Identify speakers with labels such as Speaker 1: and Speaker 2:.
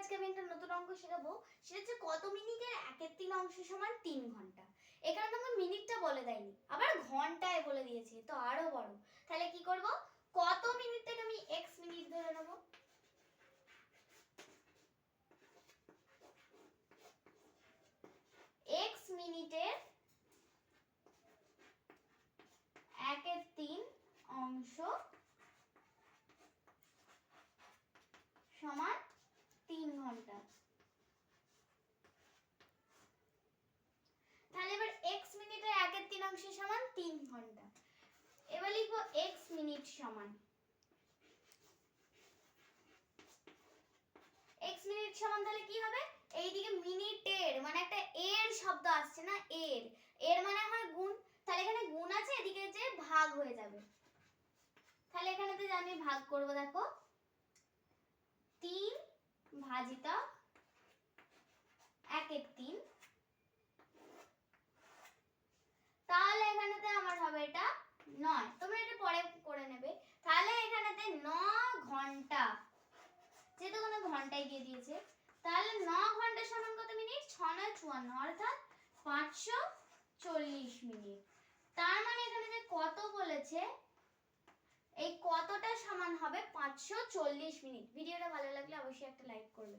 Speaker 1: আজকে আমি একটা নতুন অঙ্ক শেখাবো। সেটা হচ্ছে কত মিনিটের 1/3 অংশ সমান 3 ঘন্টা। এখানে তো আমার মিনিটটা বলে দেয়নি, আবার ঘন্টায় বলে দিয়েছে, তো আরো বড়। তাহলে কি করব, কত মিনিট থেকে আমি x মিনিট ধরে নেব। x মিনিটের 1/3 অংশ সমান 3 ঘন্টা। তাহলে এবার x মিনিটের 1/3 অংশ সমান 3 ঘন্টা। এবার লিখবো x মিনিট সমান তাহলে কি হবে, এইদিকে মিনিটের মানে একটা এর শব্দ আসছে না, এর মানে হয় গুণ, তাহলে এখানে গুণ আছে, এদিকে যে ভাগ হয়ে যাবে। তাহলে এখানেতে আমি ভাগ করব, দেখো 3 ভাজিতা 1/3, তাহলে এখানেতে আমার হবে এটা 9। তোমরা এটা পরে করে নেবে। তাহলে এখানেতে 9 ঘন্টা, যেহেতু কোনো ঘন্টায় দিয়ে দিয়েছে, তাহলে 9 ঘন্টা সমান কত মিনিট, 6 9 54, অর্থাৎ 540 মিনিট। তার মানে এখানে যে কত বলেছে, এই কতটা সমান হবে 540 মিনিট। ভিডিওটা ভালো লাগলে অবশ্যই একটা লাইক করবে।